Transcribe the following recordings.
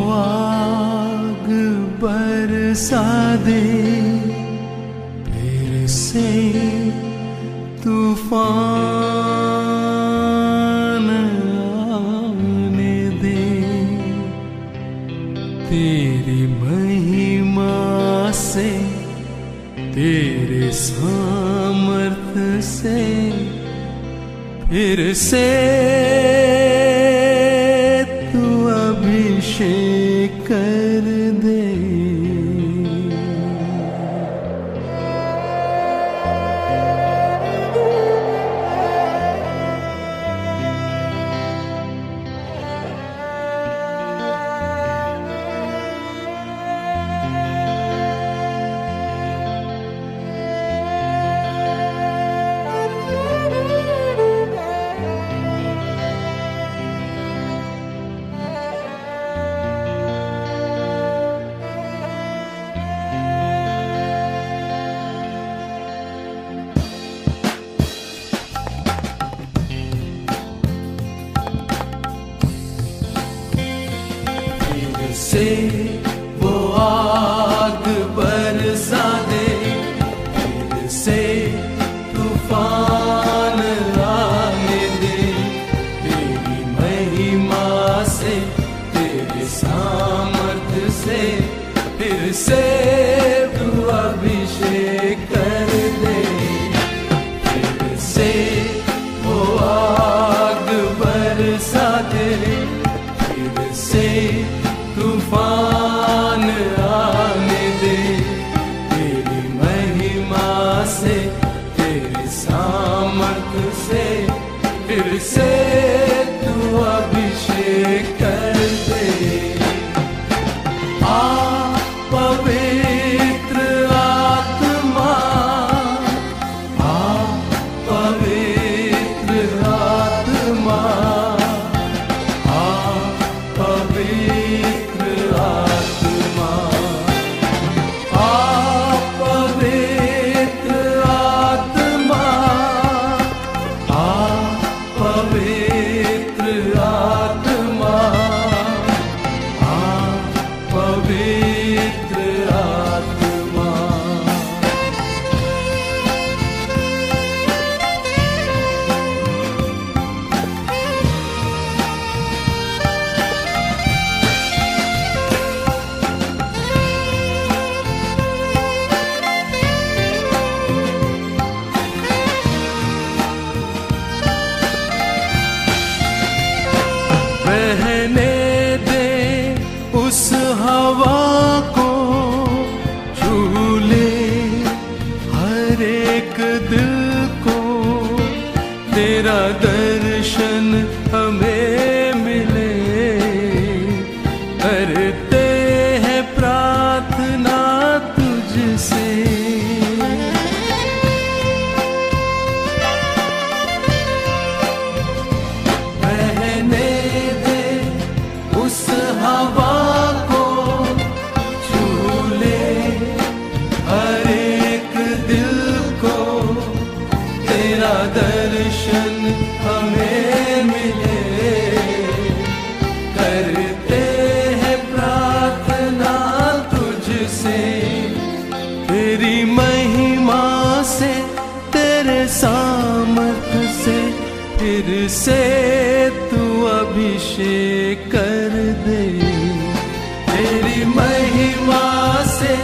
आग बरसा दे, फिर से तूफान आने दे। तेरी महिमा से, तेरे सामर्थ्य से फिर से तू अभिषेक कर दे। से वो आग बरसा दे, फिर से तूफान आने दे। तेरी महिमा से, तेरे सामर्थ्य से फिर से तू अभिषेक कर दे। फिर से वो आग बरसा दे, फिर से तूफान आने दे। तेरी महिमा से, तेरे सामर्थ्य से फिर से तू अभिषेक कर दे। आ पवित्र आत्मा, आ पवित्र आत्मा, आ पवित्र आत्मा, आ पवित्र आत्मा, आ पवित्र आत्मा, आ पवित्र आत्मा। बहने दे उस हवा को, झूले हर एक दिल को। तेरा दर्शन हमें मिले, करते हैं प्रार्थना तुझसे। उस हवा को, झूले हर एक दिल को। तेरा दर्शन हमें मिले, करते हैं प्रार्थना तुझसे। तेरी महिमा से, तेरे सामर्थ्य से फिर से तू अभिषेक कर दे। तेरी महिमा से,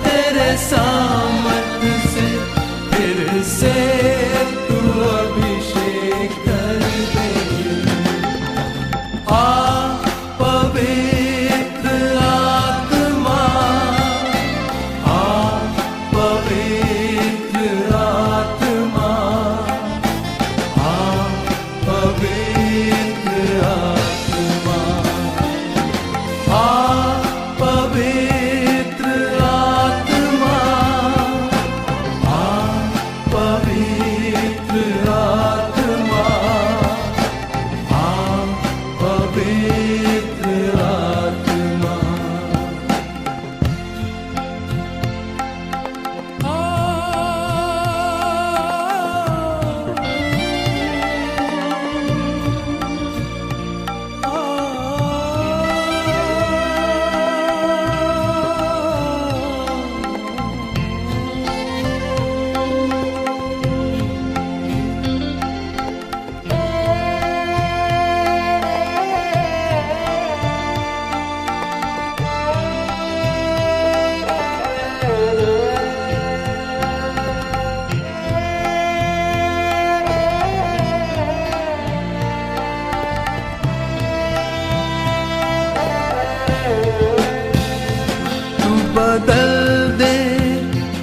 तेरे सामर्थ्य से फिर से तू अभिषेक कर दे। आ पवित्र आत्मा, आ पवित्र आत्मा, आ पवित्र आत्मा, आ पवित्र बदल दे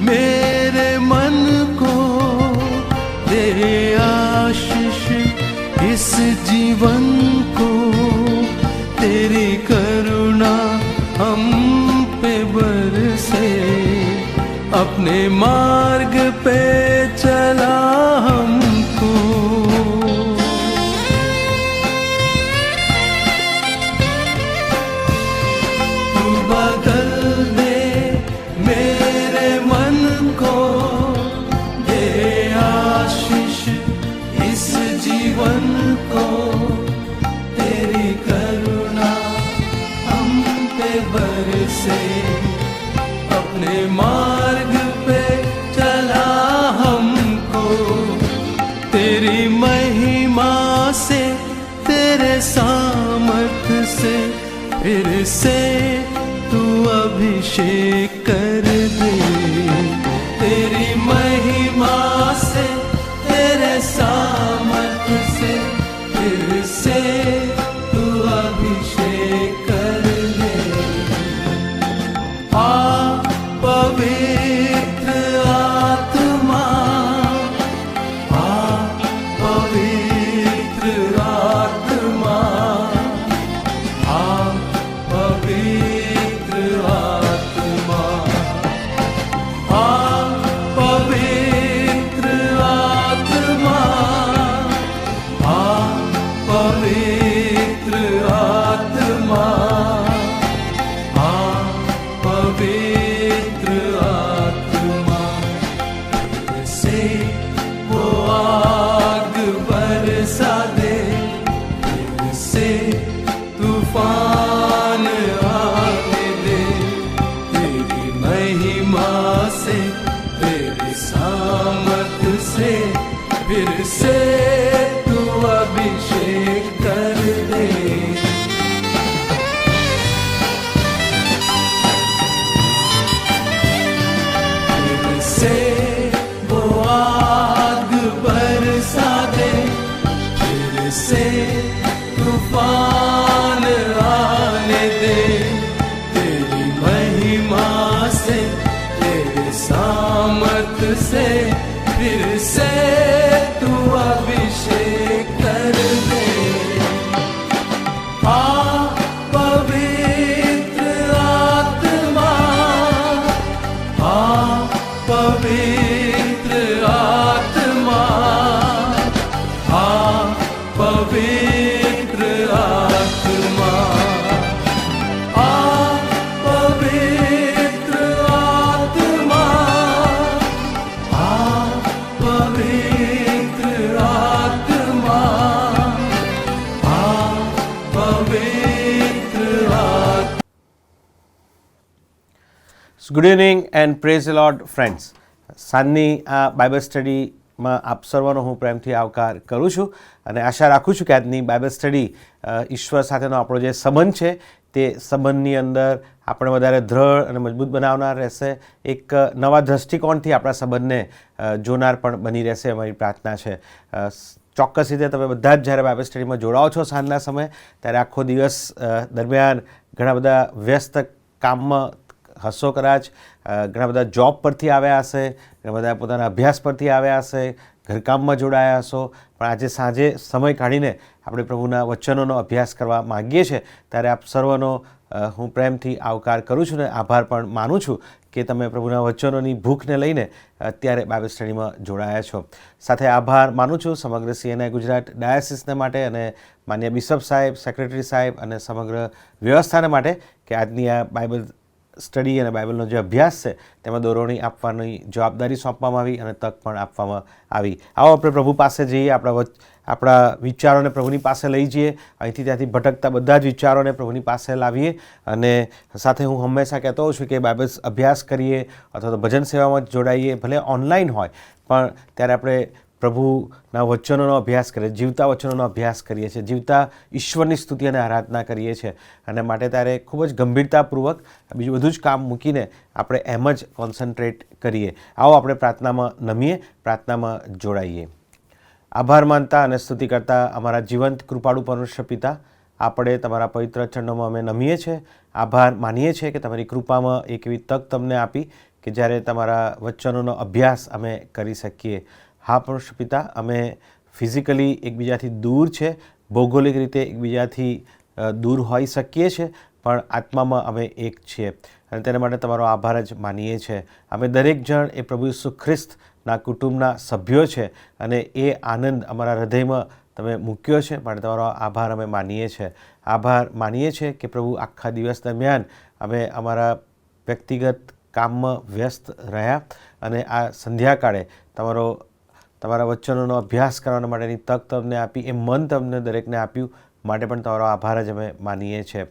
मेरे मन को, तेरे आशीष इस जीवन को, तेरी करुणा हम पे बरसे, अपने मार्ग पे चला हमको। तू बदल दे मेरे मन को, दे आशीष इस जीवन को, तेरी करुणा हम पे बरसे, अपने मार्ग पे चला हमको। तेरी महिमा से, तेरे सामर्थ से, फिर से तू अभिषेक कर दे। तेरी महिमा से, तेरे सामर्थ से, फिर से तू अभिषेक कर दे। आ पवित्र आत्मा, आ पवित्र आत्मा, आ पवित्र आत्मा, आ पवित्र आत्मा, आ पवित्र आत्मा, आ पवित्र आत्मा। फिर से वो आग बरसा दे, फिर से तूफान आने दे, तेरी महिमा से, तेरी सामर्थ से, फिर से तू अभिषेक कर दे। फिर से वो आग बरसा दे, फिर से तूफान आने दे, तेरी महिमा से, तेरे सामर्थ से, फिर से तू अभिषेक कर दे। आ पवित्र आत्मा, आ पवित्र आत्मा, आ पवित्र आत्मा, आ पवित्र आत्मा, आ पवित्र आत्मा, आ पवित्र आत्मा। Good evening and praise the lord friends. સાંજની આ બાઇબલ સ્ટડીમાં આપ સર્વનો હું પ્રેમથી આવકાર કરું છું અને આશા રાખું છું કે આજની બાઇબલ સ્ટડી ઈશ્વર સાથેનો આપણો જે સંબંધ છે તે સંબંધની અંદર આપણે વધારે દ્રઢ અને મજબૂત બનાવનાર રહેશે, એક નવા દૃષ્ટિકોણથી આપણા સંબંધને જોનાર પણ બની રહેશે, અમારી પ્રાર્થના છે. ચોક્કસ રીતે તમે બધા જ જ્યારે બાઇબલ સ્ટડીમાં જોડાઓ છો સાંજના સમયે, ત્યારે આખો દિવસ દરમિયાન ઘણા બધા વ્યસ્ત કામમાં હશો, કદાચ ઘણા બધા જોબ પરથી આવ્યા હશે, ઘણા બધા પોતાના અભ્યાસ પરથી આવ્યા હશે, ઘરકામમાં જોડાયા હશો, પણ આજે સાંજે સમય કાઢીને આપણે પ્રભુના વચનોનો અભ્યાસ કરવા માગીએ છીએ, ત્યારે આપ સર્વનો હું પ્રેમથી આવકાર કરું છું ને આભાર પણ માનું છું કે તમે પ્રભુના વચનોની ભૂખને લઈને અત્યારે બાઇબલ સ્ટડીમાં જોડાયા છો. સાથે આભાર માનું છું સમગ્ર CNI ગુજરાત ડાયાસિસને માટે અને માન્ય બિશપ સાહેબ, સેક્રેટરી સાહેબ અને સમગ્ર વ્યવસ્થાને માટે કે આજની આ બાઇબલ સ્ટડી અને બાઇબલનો જે અભ્યાસ છે તેમાં દોરવણી આપવાની જવાબદારી સોંપવામાં આવી અને તક પણ આપવામાં આવી. આવો આપણે પ્રભુ પાસે જઈએ, આપણા વિચારોને પ્રભુની પાસે લઈ જઈએ, અહીંથી ત્યાંથી ભટકતા બધા જ વિચારોને પ્રભુની પાસે લાવીએ. અને સાથે હું હંમેશા કહેતો હોઉં છું કે બાઇબલ અભ્યાસ કરીએ અથવા તો ભજન સેવામાં જોડાઈએ, ભલે ઓનલાઈન હોય પણ ત્યારે આપણે પ્રભુના વચનોનો અભ્યાસ કરીએ, જીવતા વચનોનો અભ્યાસ કરીએ છીએ, જીવતા ઈશ્વરની સ્તુતિ અને આરાધના કરીએ છીએ. અને માટે ત્યારે ખૂબ જ ગંભીરતાપૂર્વક બીજું બધું જ કામ મૂકીને આપણે એમ જ કોન્સન્ટ્રેટ કરીએ. આવો આપણે પ્રાર્થનામાં નમીએ, પ્રાર્થનામાં જોડાઈએ. આભાર માનતા અને સ્તુતિ કરતા અમારા જીવંત કૃપાળુ પરમેશ્વર પિતા, આપણે તમારા પવિત્ર ચરણોમાં અમે નમીએ છીએ, આભાર માનીએ છીએ કે તમારી કૃપામાં એક એવી તક તમને આપી કે જ્યારે તમારા વચનોનો અભ્યાસ અમે કરી શકીએ. હા પરમેશ્વર પિતા, અમે ફિઝિકલી એકબીજાથી દૂર છે, ભૌગોલિક રીતે એકબીજાથી દૂર હોઈ શકીએ છીએ, પણ આત્મામાં અમે એક છીએ અને તેના માટે તમારો આભાર જ માનીએ છીએ. અમે દરેક જણ એ પ્રભુ ઈસુ ખ્રિસ્તના કુટુંબના સભ્યો છે અને એ આનંદ અમારા હૃદયમાં તમે મૂક્યો છે, માટે તમારો આભાર અમે માનીએ છીએ. આભાર માનીએ છીએ કે પ્રભુ આખા દિવસ દરમિયાન અમે અમારા વ્યક્તિગત કામમાં વ્યસ્ત રહ્યા અને આ સંધ્યાકાળે તમારા વચનોનો અભ્યાસ કરવાના માટેની તક તમને આપી, એ મન તમને દરેકને આપ્યું, માટે પણ તમારો આભાર જ અમે માનીએ છીએ.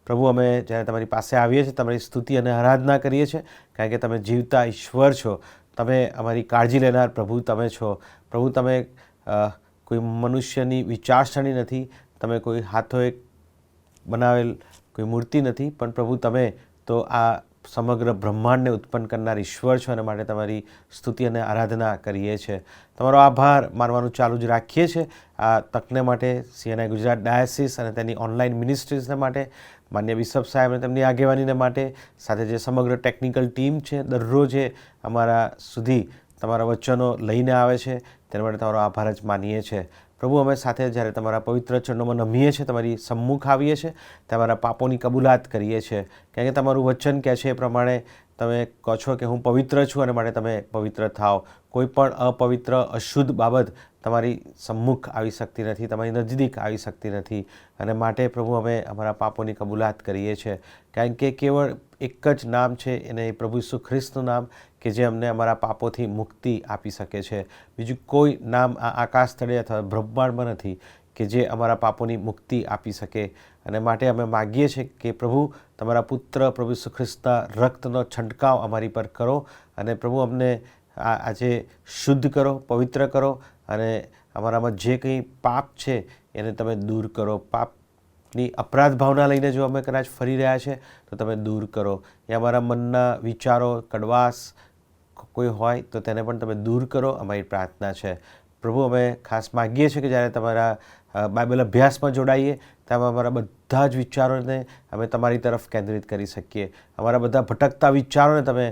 પ્રભુ, અમે જ્યારે તમારી પાસે આવીએ છીએ તમારી સ્તુતિ અને આરાધના કરીએ છીએ, કારણ કે તમે જીવતા ઈશ્વર છો, તમે અમારી કાળજી લેનાર પ્રભુ તમે છો. પ્રભુ, તમે કોઈ મનુષ્યની વિચારસરણી નથી, તમે કોઈ હાથોએ બનાવેલ કોઈ મૂર્તિ નથી, પણ પ્રભુ તમે તો આ સમગ્ર બ્રહ્માંડને ઉત્પન્ન કરનાર ઈશ્વર છો અને માટે તમારી સ્તુતિ અને આરાધના કરીએ છીએ. તમારો આભાર માનવાનું ચાલુ જ રાખીએ છીએ આ તકને માટે, CNI ગુજરાત ડાયસિસ અને તેની ઓનલાઈન મિનિસ્ટ્રીઝને માટે, માન્ય બિશપ સાહેબ અને તેમની આગેવાનીને માટે, સાથે જે સમગ્ર ટેકનિકલ ટીમ છે દરરોજે અમારા સુધી તમારા વચનો લઈને આવે છે, તેના માટે તમારો આભાર જ માનીએ છીએ. પ્રભુ, અમે સાથે જ્યારે તમારા પવિત્ર ચરણોમાં નમીએ છીએ, તમારી સમ્મુખ આવીએ છીએ, તમારા પાપોની કબૂલાત કરીએ છીએ, કારણ કે તમારું વચન કહે છે એ પ્રમાણે તમે કહો છો કે હું પવિત્ર છું અને માટે તમે પવિત્ર થાઓ. કોઈ પણ અપવિત્ર અશુદ્ધ બાબત તમારી સમ્મુખ આવી શકતી નથી, તમારી નજદીક આવી શકતી નથી અને માટે પ્રભુ અમે અમારા પાપોની કબૂલાત કરીએ છીએ, કારણ કે કેવળ એક જ નામ છે, એને પ્રભુ ઈસુ ખ્રિસ્તનું નામ, કે જે અમને અમારા પાપોથી મુક્તિ આપી શકે છે. બીજું કોઈ નામ આ આકાશ તળે અથવા બ્રહ્માંડમાં નથી કે જે અમારા પાપોની મુક્તિ આપી શકે અને માટે અમે માગીએ છીએ કે પ્રભુ તમારા પુત્ર પ્રભુ ઈસુ ખ્રિસ્તના રક્તનો છંટકાવ અમારી પર કરો અને પ્રભુ અમને આજે શુદ્ધ કરો, પવિત્ર કરો અને અમારામાં જે કંઈ પાપ છે એને તમે દૂર કરો. પાપની અપરાધ ભાવના લઈને જો અમે કદાચ ફરી રહ્યા છે તો તમે દૂર કરો. એ અમારા મનના વિચારો, કડવાશ કોઈ હોય તો તેને પણ તમે દૂર કરો, અમારી પ્રાર્થના છે. પ્રભુ, અમે ખાસ માગીએ છીએ કે જ્યારે તમારા બાઇબલ અભ્યાસમાં જોડાઈએ ત્યારે અમારા બધા જ વિચારોને અમે તમારી તરફ કેન્દ્રિત કરી શકીએ. અમારા બધા ભટકતા વિચારોને તમે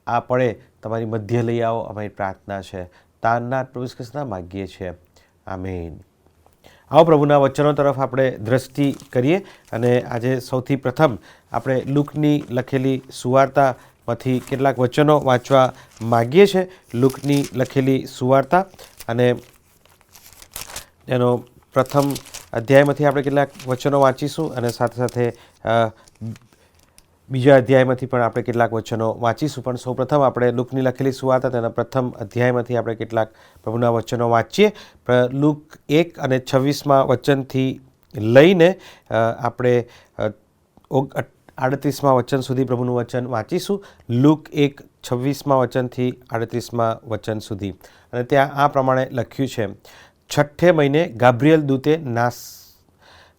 આ પડે તમારી મધ્ય લઈ આવો, અમારી પ્રાર્થના છે. તારનાર પ્રભુ ઈસુ ખ્રિસ્તના માગીએ છીએ. આમીન. આવો પ્રભુના વચનો તરફ આપણે દ્રષ્ટિ કરીએ અને આજે સૌથી પ્રથમ આપણે લુકની લખેલી સુવાર્તામાંથી કેટલાક વચનો વાંચવા માગીએ છીએ. લુકની લખેલી સુવાર્તા અને એનો પ્રથમ અધ્યાયમાંથી આપણે કેટલાક વચનો વાંચીશું અને સાથે સાથે બીજા અધ્યાયમાંથી પણ આપણે કેટલાક વચનો વાંચીશું. પણ સૌપ્રથમ આપણે લુકની લખેલી સુવાર્તા તેના પ્રથમ અધ્યાયમાંથી આપણે કેટલાક પ્રભુના વચનો વાંચીએ. લુક 1 અને 26માં વચનથી લઈને આપણે 38માં વચન સુધી પ્રભુનું વચન વાંચીશું. લુક 1, 26માં વચનથી 38માં વચન સુધી. અને ત્યાં આ પ્રમાણે લખ્યું છે: 6ઠે મહિને ગાબ્રિએલ દૂતે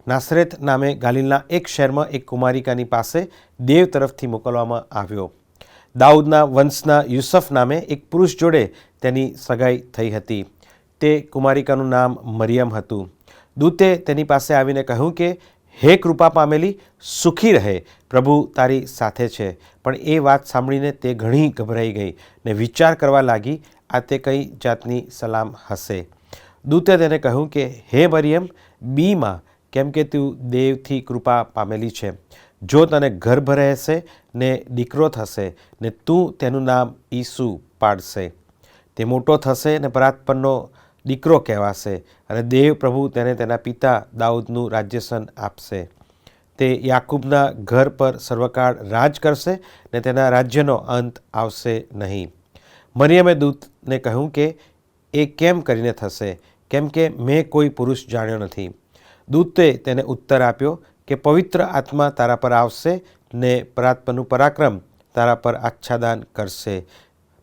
નાસરેત નામે ગાલિલના એક શહેરમાં એક કુમારિકાની પાસે દેવ તરફથી મોકલવામાં આવ્યો. દાઉદના વંશના યુસફ નામે એક પુરુષ જોડે તેની સગાઈ થઈ હતી. તે કુમારિકાનું નામ મરિયમ હતું. દૂતે તેની પાસે આવીને કહ્યું કે, હે કૃપા પામેલી, સુખી રહે, પ્રભુ તારી સાથે છે. પણ એ વાત સાંભળીને તે ઘણી ગભરાઈ ગઈ ને વિચાર કરવા લાગી, આ તે કઈ જાતની સલામ હશે. દૂતે તેને કહ્યું કે, હે મરિયમ, બીમાં, કેમ કે તું દેવથી કૃપા પામેલી છે. જો તને ગર્ભ રહેશે ને દીકરો થશે ને તું તેનું નામ ઈસુ પાડશે. તે મોટો થશે ને પરાત્પરનો દીકરો કહેવાશે અને દેવ પ્રભુ તેને તેના પિતા દાઉદનું રાજ્યસન આપશે. તે યાકૂબના ઘર પર સર્વકાળ રાજ કરશે ને તેના રાજ્યનો અંત આવશે નહીં. મરિયમે દૂતને કહ્યું કે એ કેમ કરીને થશે, કેમ કે મેં કોઈ પુરુષ જાણ્યો નથી. દૂતે તેને ઉત્તર આપ્યો કે પવિત્ર આત્મા તારા પર આવશે ને પરાત્પરનું પરાક્રમ તારા પર આચ્છાદન કરશે.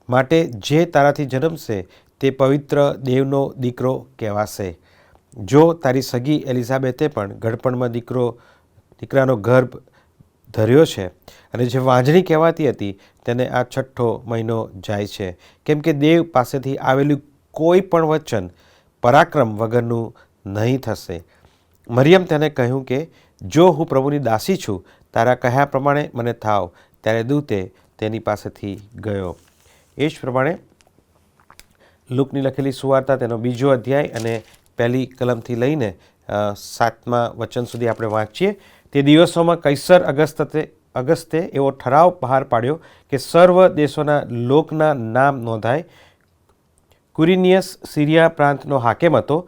માટે જે તારાથી જન્મશે તે પવિત્ર દેવનો દીકરો કહેવાશે. જો તારી સગી એલિઝાબેથે પણ ઘડપણમાં દીકરાનો ગર્ભ ધર્યો છે અને જે વાંજણી કહેવાતી હતી તેને આ 6ઠ્ઠો મહિનો જાય છે, કેમ કે દેવ પાસેથી આવેલું કોઈ પણ વચન પરાક્રમ વગરનું નહીં થશે. મરિયમ તેને કહ્યું કે જો હું પ્રભુની દાસી છું, તારા કહ્યા પ્રમાણે મને થાવ. ત્યારે દૂતે તેની પાસેથી ગયો. એ જ પ્રમાણે લૂકની લખેલી સુવાર્તા તેનો 2 અધ્યાય અને 1 કલમથી લઈને 7મા વચન સુધી આપણે વાંચીએ. તે દિવસોમાં કૈસર અગસ્તે એવો ઠરાવ બહાર પાડ્યો કે સર્વ દેશોના લોકના નામ નોંધાય. કુરિનિયસ સિરિયા પ્રાંતનો હાકેમ હતો.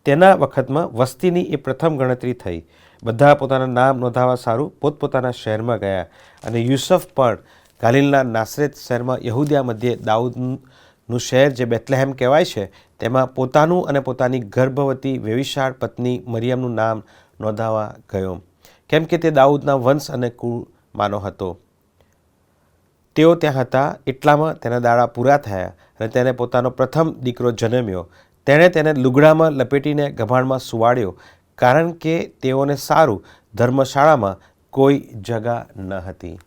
તેના વખતમાં વસ્તીની એ પ્રથમ ગણતરી થઈ. બધા પોતાના નામ નોંધાવવા સારું પોતપોતાના શહેરમાં ગયા. અને યુસફ પણ ગાલિલના નાસરેત શહેરમાં યહૂદિયા મધ્યે દાઉદનું શહેર જે બેથલેહેમ કહેવાય છે તેમાં પોતાનું અને પોતાની ગર્ભવતી વેવિશાળ પત્ની મરિયમનું નામ નોંધાવવા ગયો, કેમ કે તે દાઉદના વંશ અને કુળમાંનો હતો. તેઓ ત્યાં હતા એટલામાં તેના દાડા પૂરા થયા અને તેને પોતાનો પ્રથમ દીકરો જન્મ્યો. તેણે તેને લુગડામાં લપેટીને ગભાણમાં સુવાડ્યો, કારણ કે તેઓને સારું ધર્મશાળામાં કોઈ જગા ન હતી.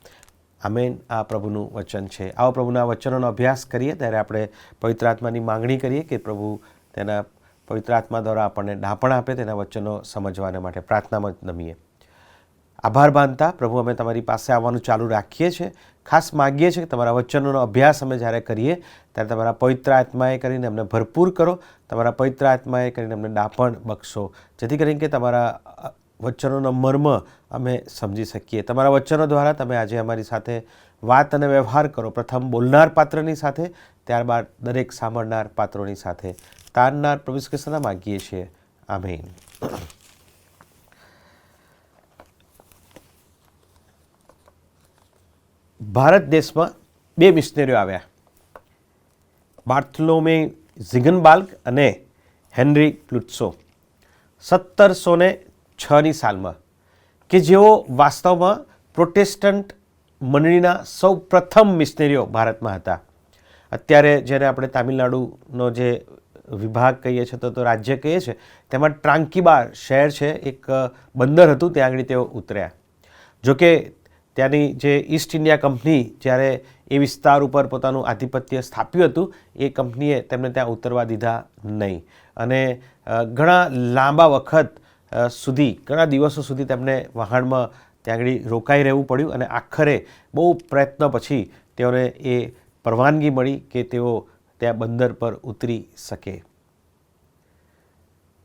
આમેન. આ પ્રભુનું વચન છે. આવો પ્રભુના વચનોનો અભ્યાસ કરીએ ત્યારે આપણે પવિત્ર આત્માની માંગણી કરીએ કે પ્રભુ તેના પવિત્ર આત્મા દ્વારા આપણને ડાપણ આપે તેના વચનો સમજવાને માટે પ્રાર્થનામાં નમીએ. આભાર માનતા પ્રભુ અમે તમારી પાસે આવવાનું ચાલુ રાખીએ છીએ. ખાસ માગીએ છીએ કે તમારા વચનોનો અભ્યાસ અમે જ્યારે કરીએ ત્યારે તમારા પવિત્ર આત્માએ કરીને અમને ભરપૂર કરો. તમારા પવિત્ર આત્માએ કરીને અમને ડાપણ બક્ષો, જેથી કરીને કે તમારા વચનોનો મર્મ અમે સમજી શકીએ. તમારા વચનો દ્વારા તમે આજે અમારી સાથે વાત અને વ્યવહાર કરો. પ્રથમ બોલનાર પાત્રની સાથે, ત્યારબાદ દરેક સાંભળનાર પાત્રોની સાથે. તારનાર પ્રભુ ઈસુ ખ્રિસ્તના માગીએ છીએ. આમેન. ભારત દેશમાં 2 મિશનરીઓ આવ્યા, બાર્થલોમે ઝિગનબાલ્ગ અને હેનરી પ્લુટ્સો 1706ની સાલમાં, કે જેઓ વાસ્તવમાં પ્રોટેસ્ટન્ટ મંડળીના સૌ પ્રથમ મિશનરીઓ ભારતમાં હતા. અત્યારે જેને આપણે તામિલનાડુનો જે વિભાગ કહીએ છીએ તો રાજ્ય કહીએ છીએ, તેમાં ટ્રાંકીબાર શહેર છે, એક બંદર હતું, ત્યાં આગળ તેઓ ઉતર્યા. જોકે ત્યાંની જે ઈસ્ટ ઇન્ડિયા કંપની જ્યારે એ વિસ્તાર ઉપર પોતાનું આધિપત્ય સ્થાપ્યું હતું, એ કંપનીએ તેમને ત્યાં ઉતરવા દીધા નહીં અને ઘણા લાંબા વખત સુધી, ઘણા દિવસો સુધી તેમને વહાણમાં ત્યાં આગળ રોકાઈ રહેવું પડ્યું અને આખરે બહુ પ્રયત્ન પછી તેઓને એ પરવાનગી મળી કે તેઓ ત્યાં બંદર પર ઉતરી શકે.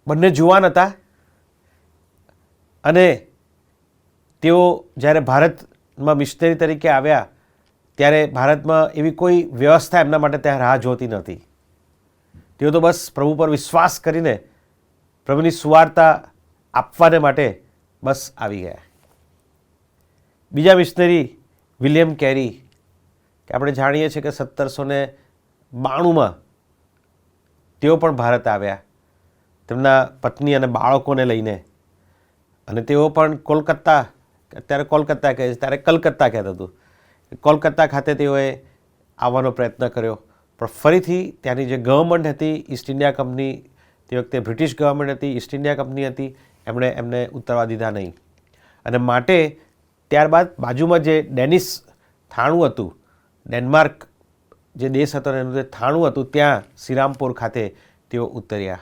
બંને જુવાન હતા અને તેઓ જ્યારે ભારતમાં મિશનરી તરીકે આવ્યા ત્યારે ભારતમાં એવી કોઈ વ્યવસ્થા એમના માટે ત્યાં રાહ જોતી નહોતી. તેઓ તો બસ પ્રભુ પર વિશ્વાસ કરીને પ્રભુની સુવાર્તા આપવાને માટે બસ આવી ગયા. બીજા મિશનરી વિલિયમ કેરી, કે આપણે જાણીએ છીએ કે 1792માં તેઓ પણ ભારત આવ્યા તેમના પત્ની અને બાળકોને લઈને, અને તેઓ પણ કોલકાતા, અત્યારે કોલકાતા કહે છે, ત્યારે કલકત્તા કહેતું હતું, કોલકાતા ખાતે તેઓએ આવવાનો પ્રયત્ન કર્યો. પણ ફરીથી ત્યાંની જે ગવર્મેન્ટ હતી, ઈસ્ટ ઇન્ડિયા કંપની, તે વખતે બ્રિટિશ ગવર્મેન્ટ હતી, ઈસ્ટ ઇન્ડિયા કંપની હતી, એમણે એમને ઉતરવા દીધા નહીં. અને માટે ત્યારબાદ બાજુમાં જે ડેનિશ થાણું હતું, ડેનમાર્ક જે દેશ હતો એનું જે થાણું હતું, ત્યાં શ્રીરામપુર ખાતે તેઓ ઉતર્યા.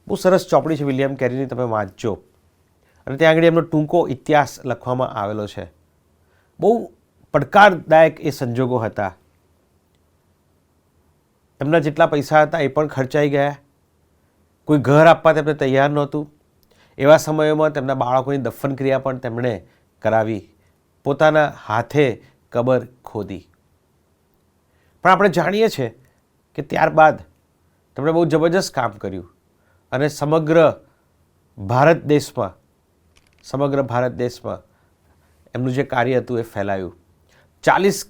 બહુ સરસ ચોપડી છે વિલિયમ કેરીની, તમે વાંચજો. અને ત્યાં આગળ એમનો ટૂંકો ઇતિહાસ લખવામાં આવેલો છે. બહુ પડકારદાયક એ સંજોગો હતા. એમના જેટલા પૈસા હતા એ પણ ખર્ચાઈ ગયા. કોઈ ઘર આપવા તેમને તૈયાર નહોતું. એવા સમયોમાં તેમના બાળકોની દફન ક્રિયા પણ તેમણે કરાવી, પોતાના હાથે કબર ખોદી. પણ આપણે જાણીએ છીએ કે ત્યારબાદ તેમણે બહુ જબરજસ્ત કામ કર્યું અને સમગ્ર ભારત દેશમાં એમનું જે કાર્ય હતું એ ફેલાયું. 40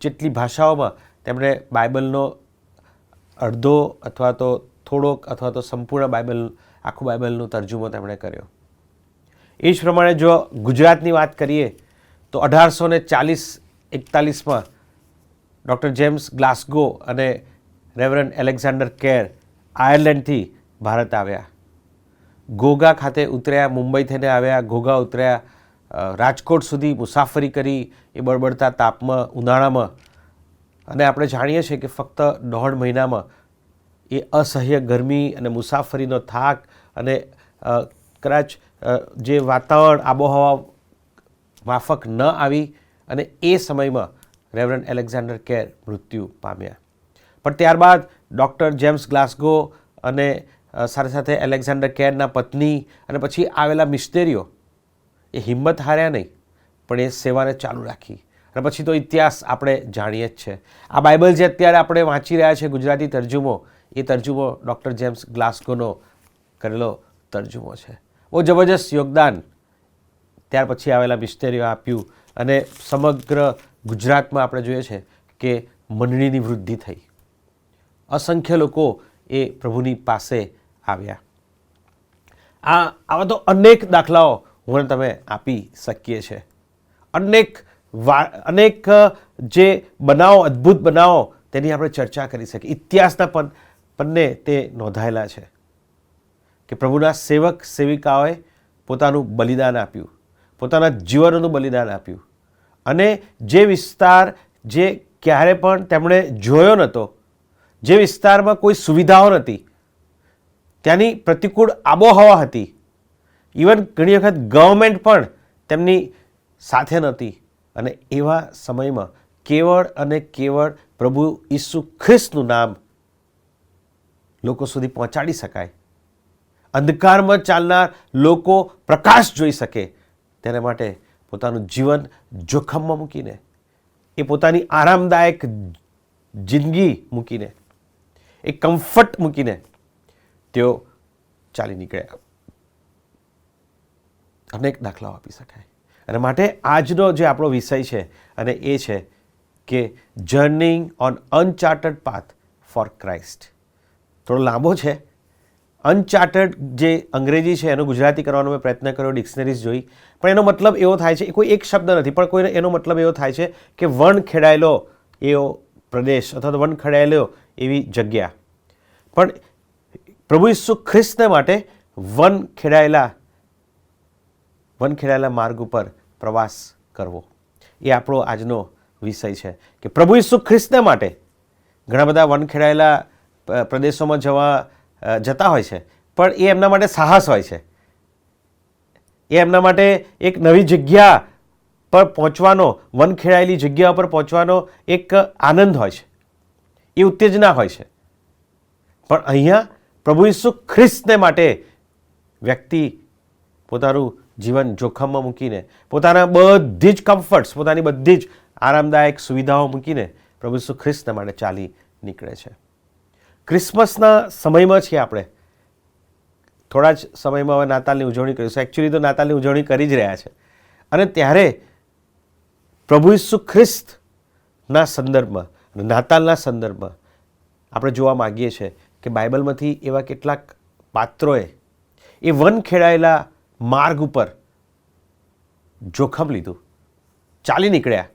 જેટલી ભાષાઓમાં તેમણે બાઇબલનો અડધો અથવા તો થોડોક અથવા તો સંપૂર્ણ બાઇબલ, આખું બાઇબલનું તર્જુમો તેમણે કર્યો. એ જ પ્રમાણે જો ગુજરાતની વાત કરીએ તો 1841માં ડૉક્ટર જેમ્સ ગ્લાસગો અને રેવરન્ડ એલેક્ઝાન્ડર કેર આયર્લેન્ડથી ભારત આવ્યા. ઘોઘા ખાતે ઉતર્યા, મુંબઈ થઈને આવ્યા, ઘોઘા ઉતર્યા, રાજકોટ સુધી મુસાફરી કરી એ બળબડતા તાપમાં, ઉનાળામાં. અને આપણે જાણીએ છીએ કે ફક્ત 1.5 મહિનામાં એ અસહ્ય ગરમી અને મુસાફરીનો થાક અને કદાચ જે વાતાવરણ આબોહવા માફક ન આવી અને એ સમયમાં રેવરન્ડ એલેક્ઝાન્ડર કેર મૃત્યુ પામ્યા. પણ ત્યારબાદ ડૉક્ટર જેમ્સ ગ્લાસગો અને સાથે સાથે એલેક્ઝાન્ડર કેરના પત્ની અને પછી આવેલા મિશનરીઓ એ હિંમત હાર્યા નહીં, પણ એ સેવાને ચાલુ રાખી. અને પછી તો ઇતિહાસ આપણે જાણીએ જ છે. આ બાઇબલ જે અત્યારે આપણે વાંચી રહ્યા છે ગુજરાતી તરજુમો, એ તરજુમો ડૉક્ટર જેમ્સ ગ્લાસગોનો કરેલો તરજુમો છે. બહુ જબરજસ્ત યોગદાન ત્યાર પછી આવેલા મિશનરીઓ આપ્યું અને સમગ્ર ગુજરાતમાં આપણે જોઈએ છે કે મંડળીની વૃદ્ધિ થઈ. અસંખ્ય લોકો એ પ્રભુની પાસે આવ્યા. આવા તો અનેક દાખલાઓ હું તમે આપી શકીએ છીએ. અનેક જે બનાવો, અદ્ભુત બનાવો, તેની આપણે ચર્ચા કરી શકીએ. ઇતિહાસના પન્ને તે નોંધાયેલા છે કે પ્રભુના સેવક સેવિકાઓએ પોતાનું બલિદાન આપ્યું, પોતાના જીવનનું બલિદાન આપ્યું. અને જે વિસ્તાર જે ક્યારે પણ તેમણે જોયો નહોતો, જે વિસ્તારમાં કોઈ સુવિધાઓ નથી, ત્યાંની પ્રતિકૂળ આબોહવા હતી, ઇવન ઘણી વખત ગવર્મેન્ટ પણ તેમની સાથે નહોતી, અને એવા સમયમાં કેવળ અને કેવળ પ્રભુ ઈસુ ખ્રિસ્તનું નામ લોકો સુધી પહોંચાડી શકાય, અંધકારમાં ચાલનાર લોકો પ્રકાશ જોઈ શકે, તેના માટે પોતાનું જીવન જોખમમાં મૂકીને, એ પોતાની આરામદાયક જિંદગી મૂકીને, એ કમ્ફર્ટ મૂકીને તેઓ ચાલી નીકળ્યા. અનેક દાખલાઓ આપી શકાય. અને માટે આજનો જે આપણો વિષય છે અને એ છે કે journeying on અનચાર્ટર્ડ path four Christ. થોડો લાંબો છે. અનચાર્ટર્ડ જે અંગ્રેજી છે એનો ગુજરાતી કરવાનો મેં પ્રયત્ન કર્યો, ડિક્શનરીઝ જોઈ, પણ એનો મતલબ એવો થાય છે, કોઈ એક શબ્દ નથી, પણ કોઈને એનો મતલબ એવો થાય છે કે વન ખેડાયેલો એવો પ્રદેશ અથવા તો વન ખેડાયેલો એવી જગ્યા. પણ પ્રભુ ઈસુ ખ્રિસ્તને માટે વન ખેડાયેલા માર્ગ ઉપર પ્રવાસ કરવો, એ આપણો આજનો વિષય છે. કે પ્રભુ ઈસુ ખ્રિસ્તને માટે ઘણા બધા વન ખેડાયેલા પ્રદેશોમાં જતા હોય છે, પણ એ એમના માટે સાહસ હોય છે, એ એમના માટે એક નવી જગ્યા પર પહોંચવાનો, વન ખેડાયેલી જગ્યા પર પહોંચવાનો એક આનંદ હોય છે, એ ઉત્તેજના હોય છે. પણ અહીંયા પ્રભુ ઈસુ ખ્રિસ્તને માટે વ્યક્તિ પોતાનું જીવન જોખમમાં મૂકીને, પોતાના બધી જ કમ્ફર્ટ્સ, પોતાની બધી જ આરામદાયક સુવિધાઓ મૂકીને પ્રભુ ઈસુ ખ્રિસ્તને માટે ચાલી નીકળે છે. ક્રિસમસના સમયમાં છીએ આપણે. થોડા જ સમયમાં હવે નાતાલની ઉજવણી કરીશું. એકચ્યુઅલી તો નાતાલની ઉજવણી કરી જ રહ્યા છે. અને ત્યારે પ્રભુ ઈસુ ખ્રિસ્તના સંદર્ભમાં, નાતાલના સંદર્ભમાં આપણે જોવા માગીએ છીએ કે બાઇબલમાંથી એવા કેટલાક પાત્રોએ એ વન ખેડાયેલા માર્ગ ઉપર જોખમ લીધું, ચાલી નીકળ્યા,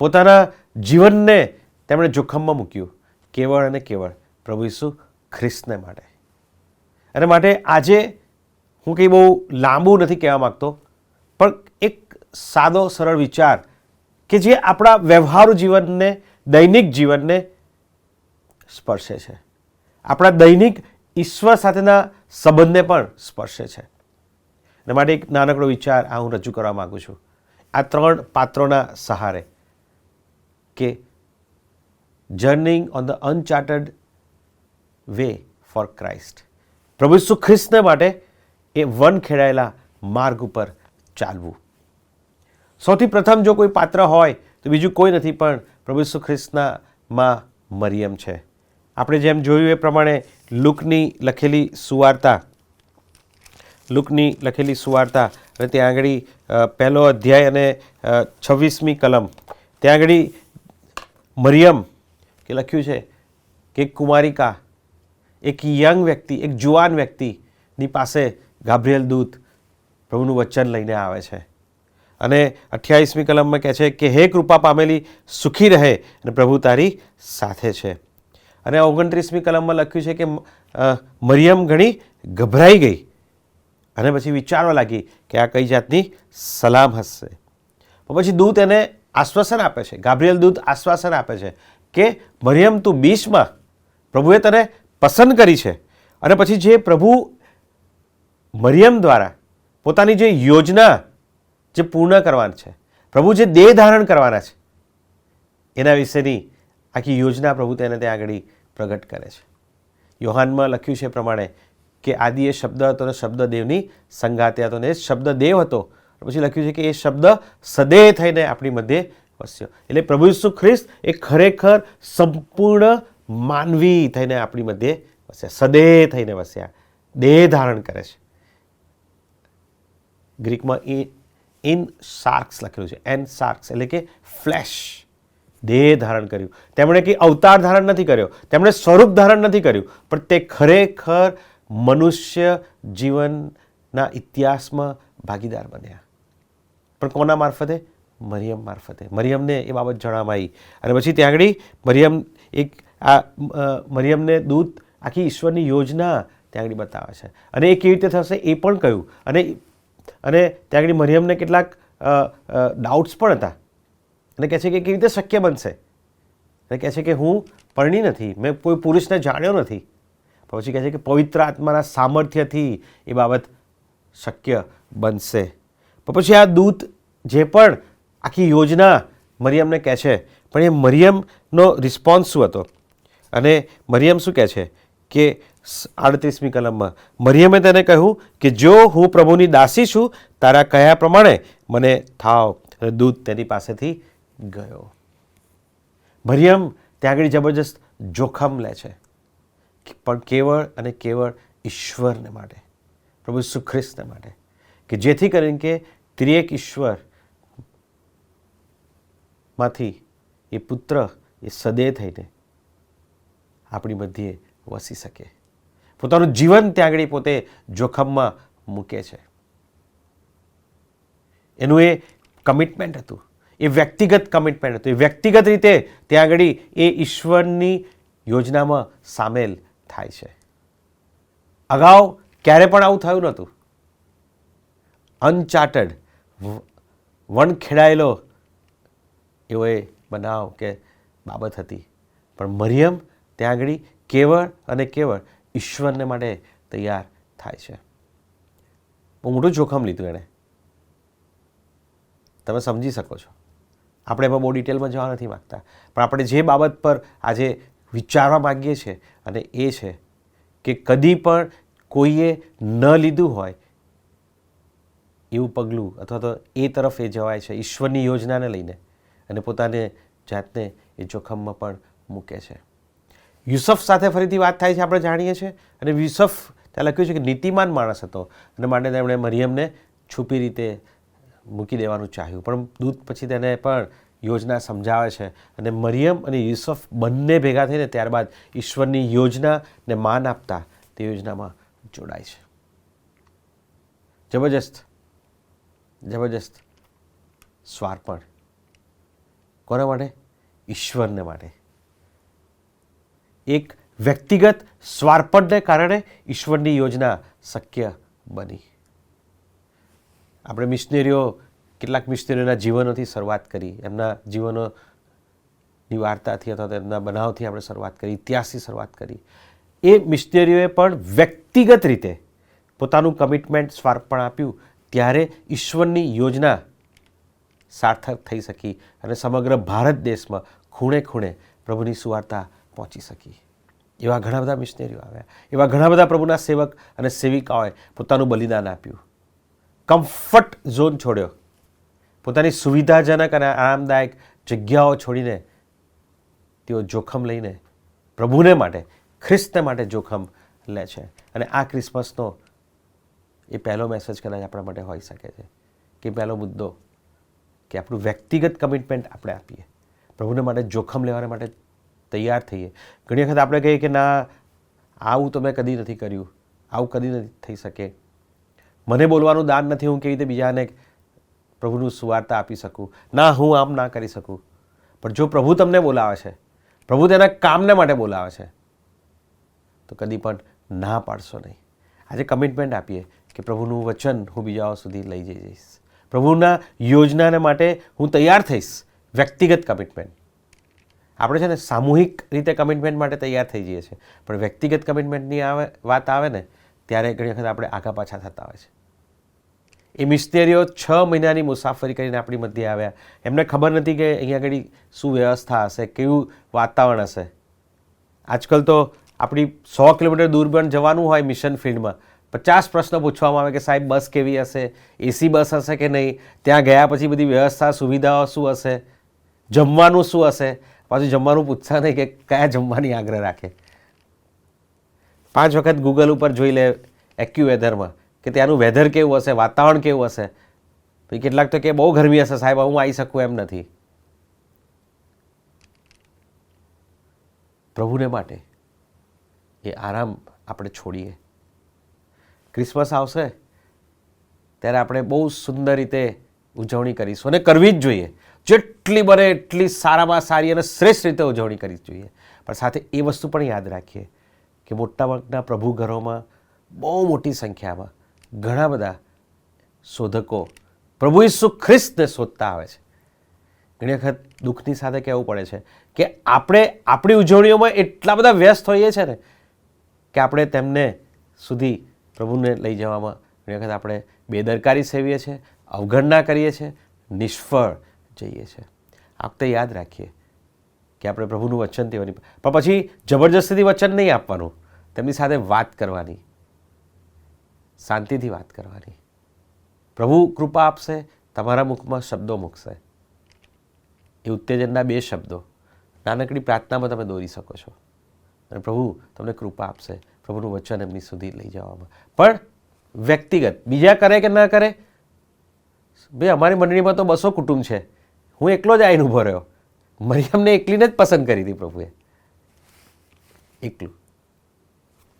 પોતાના જીવનને તેમણે જોખમમાં મૂક્યું, કેવળ અને કેવળ પ્રભુ ઈસુ ખ્રિસ્તને માટે. અને માટે આજે હું કંઈ બહુ લાંબુ નથી કહેવા માગતો, પણ એક સાદો સરળ વિચાર કે જે આપણા વ્યવહારુ જીવનને, દૈનિક જીવનને સ્પર્શે છે, આપણા દૈનિક ઈશ્વર સાથેના સંબંધને પણ સ્પર્શે છે. અને માટે એક નાનકડો વિચાર આ હું રજૂ કરવા માગું છું આ 3 પાત્રોના સહારે, કે journeying on the uncharted way for Christ. પ્રભુ ઈસુ ખ્રિસ્તને માટે એ વન ખેડાયેલા માર્ગ ઉપર ચાલવું. સૌથી પ્રથમ જો કોઈ પાત્ર હોય તો બીજું કોઈ નથી પણ પ્રભુ ઈસુ ખ્રિસ્તના માં મરિયમ છે. આપણે જેમ જોયું એ પ્રમાણે લુકની લખેલી સુવાર્તા અને ત્યાં આગળ 1લો અધ્યાય અને 26મી કલમ, ત્યાં આગળ મરિયમ કે લખ્યું છે કે એક કુમારિકા, એક યંગ વ્યક્તિ, એક જુવાન વ્યક્તિની પાસે ગાબ્રિએલ દૂત પ્રભુનું વચન લઈને આવે છે. અને 28મી કલમમાં કહે છે કે હે કૃપા પામેલી, સુખી રહે અને પ્રભુ તારી સાથે છે. અને 29મી કલમમાં લખ્યું છે કે મરિયમ ઘણી ગભરાઈ ગઈ અને પછી વિચારવા લાગી કે આ કઈ જાતની સલામ હશે. પછી દૂત એને આશ્વાસન આપે છે, ગાબ્રિએલ દૂત આશ્વાસન આપે છે કે મરિયમ તું બીશમાં, પ્રભુએ તને પસંદ કરી છે. અને પછી જે પ્રભુ મરિયમ દ્વારા પોતાની જે યોજના જે પૂર્ણ કરવાની છે, પ્રભુ જે દેહ ધારણ કરવાના છે, એના વિશેની આખી યોજના પ્રભુ તેને ત્યાં આગળ પ્રગટ કરે છે. યોહાનમાં લખ્યું છે પ્રમાણે કે આદિએ શબ્દ હતો અને શબ્દ દેવની સંગાતે હતો, અને એ શબ્દ દેવ હતો. પછી લખ્યું છે કે એ શબ્દ સદેહ થઈને આપણી મધ્યે વસ્યો. એટલે પ્રભુ ઈસુ ખ્રિસ્ત એ ખરેખર સંપૂર્ણ માનવી થઈને આપણી મધ્યે વસ્યા, સદેહ થઈને વસ્યા, દેહ ધારણ કરે છે. ગ્રીકમાં ઇન સાર્ક્સ લખેલું છે, એન સાર્ક્સ એટલે કે ફ્લેશ, દેહ ધારણ કર્યું. તેમણે કંઈ અવતાર ધારણ નથી કર્યો, તેમણે સ્વરૂપ ધારણ નથી કર્યું, પણ તે ખરેખર મનુષ્ય જીવનના ઇતિહાસમાં ભાગીદાર બન્યા. પણ કોના મારફતે? મરિયમ મારફતે. મરિયમને એ બાબત જણાવવામાં આવી. અને પછી ત્યાં આગળ મરિયમને દૂત આખી ઈશ્વરની યોજના ત્યાં આગળ બતાવે છે, અને એ કેવી રીતે થશે એ પણ કહ્યું. અને ત્યાં આગળ મરિયમને કેટલાક ડાઉટ્સ પણ હતા, અને કહે છે કે કેવી રીતે શક્ય બનશે. અને કહે છે કે હું પરણી નથી, મેં કોઈ પુરુષને જાણ્યો નથી. પછી કહે છે કે પવિત્ર આત્માના સામર્થ્યથી એ બાબત શક્ય બનશે. પછી આ દૂત જે પણ આખી યોજના મરિયમને કહે છે, પણ એ મરિયમનો રિસ્પોન્સ શું હતો? અને મરિયમ શું કહે છે કે 38મી કલમમાં મરિયમે તેને કહ્યું કે જો હું પ્રભુની દાસી છું, તારા કહ્યા પ્રમાણે મને થાવ. અને દૂત તેની પાસેથી ગયો. મરિયમ ત્યાં આગળ જબરજસ્ત જોખમ લે છે, પણ કેવળ અને કેવળ ઈશ્વરને માટે, પ્રભુ ઈસુ ખ્રિસ્તને માટે, કે જેથી કરીને કે ત્રિએક ઈશ્વર માંથી એ પુત્ર એ સદેહ થઈને આપણી મધ્યે વસી શકે. પોતાનું જીવન ત્યાં આગળ પોતે જોખમમાં મૂકે છે. એનું એ કમિટમેન્ટ હતું, એ વ્યક્તિગત કમિટમેન્ટ હતું. એ વ્યક્તિગત રીતે ત્યાં આગળ એ ઈશ્વરની યોજનામાં સામેલ થાય છે. અગાઉ ક્યારે પણ આવું થયું નહોતું. અનચાર્ટડ, વણખેડાયેલો એવો એ બનાવ કે બાબત હતી. પણ મરિયમ ત્યાં આગળ કેવળ અને કેવળ ઈશ્વરને માટે તૈયાર થાય છે. બહુ મોટું જોખમ લીધું એણે. તમે સમજી શકો છો. આપણે એમાં બહુ ડિટેલમાં જવા નથી માગતા, પણ આપણે જે બાબત પર આજે વિચારવા માગીએ છીએ અને એ છે કે કદી પણ કોઈએ ન લીધું હોય એવું પગલું, અથવા તો એ તરફ એ જવાય છે ઈશ્વરની યોજનાને લઈને, અને પોતાને જાતને એ જોખમમાં પણ મૂકે છે. યુસફ સાથે ફરીથી વાત થાય છે, આપણે જાણીએ છીએ. અને યુસફ ત્યાં લખ્યું છે કે નીતિમાન માણસ હતો, અને માટે તેમણે મરિયમને છુપી રીતે મૂકી દેવાનું ચાહ્યું. પણ દૂત પછી તેને પણ યોજના સમજાવે છે, અને મરિયમ અને યુસફ બંને ભેગા થઈને ત્યારબાદ ઈશ્વરની યોજનાને માન આપતા તે યોજનામાં જોડાય છે. જબરજસ્ત જબરજસ્ત સ્વાર્પણ. કોના માટે? ઈશ્વરને માટે. એક વ્યક્તિગત સ્વાર્પણને કારણે ઈશ્વરની યોજના શક્ય બની. આપણે મિશનરીઓ, કેટલાક મિશનરીઓના જીવનોથી શરૂઆત કરી, એમના જીવનોની વાર્તાથી અથવા તો એમના બનાવથી આપણે શરૂઆત કરી, ઇતિહાસથી શરૂઆત કરી. એ મિશનરીઓએ પણ વ્યક્તિગત રીતે પોતાનું કમિટમેન્ટ, સ્વાર્પણ આપ્યું, ત્યારે ઈશ્વરની યોજના સાર્થક થઈ શકી અને સમગ્ર ભારત દેશમાં ખૂણે ખૂણે પ્રભુની સુવાર્તા પહોંચી શકી. એવા ઘણા બધા મિશનરીઓ આવ્યા, એવા ઘણા બધા પ્રભુના સેવક અને સેવિકાઓએ પોતાનું બલિદાન આપ્યું, કમ્ફર્ટ ઝોન છોડ્યો, પોતાની સુવિધાજનક અને આરામદાયક જગ્યાઓ છોડીને તેઓ જોખમ લઈને પ્રભુને માટે, ખ્રિસ્તને માટે જોખમ લે છે. અને આ ક્રિસમસનો એ પહેલો મેસેજ કદાચ આપણા માટે હોઈ શકે છે, કે પહેલો મુદ્દો કે આપણું વ્યક્તિગત કમિટમેન્ટ આપણે આપીએ, પ્રભુને માટે જોખમ લેવાને માટે તૈયાર થઈએ. ઘણી વખત આપણે કહીએ કે ના, આવું તો મેં કદી નથી કર્યું, આવું કદી નથી થઈ શકે, મને બોલવાનું દાન નથી, હું કેવી રીતે બીજાને પ્રભુનું સુવાર્તા આપી શકું, ના હું આમ ના કરી શકું. પણ જો પ્રભુ તમને બોલાવે છે, પ્રભુ તેના કામને માટે બોલાવે છે, તો કદી પણ ના પાડશો નહીં. આજે કમિટમેન્ટ આપીએ કે પ્રભુનું વચન હું બીજાઓ સુધી લઈ જઈશ, પ્રભુના યોજનાને માટે હું તૈયાર થઈશ. વ્યક્તિગત કમિટમેન્ટ. આપણે છે ને સામૂહિક રીતે કમિટમેન્ટ માટે તૈયાર થઈ જઈએ છીએ, પણ વ્યક્તિગત કમિટમેન્ટની વાત આવે ને ત્યારે ઘણી વખત આપણે આગા પાછા થતા હોય છે. એ મિશનરીઓ 6 મહિનાની મુસાફરી કરીને આપણી મધ્યે આવ્યા. એમને ખબર નથી કે અહીંયા આગળ શું વ્યવસ્થા હશે, કેવું વાતાવરણ હશે. આજકાલ તો આપણી 100 કિલોમીટર દૂર પણ જવાનું હોય મિશન ફિલ્ડમાં, 50 પ્રશ્નો પૂછવામાં આવે કે સાહેબ બસ કેવી હશે, એસી બસ હશે કે નહીં, ત્યાં ગયા પછી બધી વ્યવસ્થા સુવિધાઓ શું હશે, જમવાનું શું હશે. પાછું જમવાનું પૂછતા નહીં કે કયા જમવાની આગ્રહ રાખે. 5 વખત ગૂગલ ઉપર જોઈ લે એક્યુવેધરમાં કે ત્યાંનું વેધર કેવું હશે, વાતાવરણ કેવું હશે. પછી કેટલાક તો કે બહુ ગરમી હશે સાહેબ, હું આવી શકું એમ નથી. પ્રભુને માટે એ આરામ આપણે છોડીએ. ક્રિસમસ આવશે ત્યારે આપણે બહુ સુંદર રીતે ઉજવણી કરીશું અને કરવી જ જોઈએ. જેટલી બને એટલી સારામાં સારી અને શ્રેષ્ઠ રીતે ઉજવણી કરવી જ જોઈએ. પણ સાથે એ વસ્તુ પણ યાદ રાખીએ કે મોટાભાગના પ્રભુ ઘરોમાં બહુ મોટી સંખ્યામાં ઘણા બધા શોધકો પ્રભુ ઈસુ ખ્રિસ્તને શોધતા આવે છે. ઘણી વખત દુઃખની સાથે કહેવું પડે છે કે આપણે આપણી ઉજવણીઓમાં એટલા બધા વ્યસ્ત હોઈએ છીએ ને કે આપણે તેમને સુધી પ્રભુને લઈ જવામાં ઘણી વખત આપણે બેદરકારી સેવીએ છીએ, અવગણના કરીએ છીએ, નિષ્ફળ જઈએ છીએ. આ વખતે યાદ રાખીએ કે આપણે પ્રભુનું વચન તેઓની, પણ પછી જબરજસ્તીથી વચન નહીં આપવાનું, તેમની સાથે વાત કરવાની, શાંતિથી વાત કરવાની. પ્રભુ કૃપા આપશે, તમારા મુખમાં શબ્દો મૂકશે. એ ઉત્તેજનના 2 શબ્દો નાનકડી પ્રાર્થનામાં તમે દોરી શકો છો અને પ્રભુ તમને કૃપા આપશે પ્રભુનું વચન એમની સુધી લઈ જવામાં. પણ વ્યક્તિગત બીજા કરે કે ના કરે, ભાઈ અમારી મંડળીમાં તો 200 કુટુંબ છે, હું એકલો જ આવીને ઊભો રહ્યો. મરિયમને એકલીને જ પસંદ કરી હતી પ્રભુએ,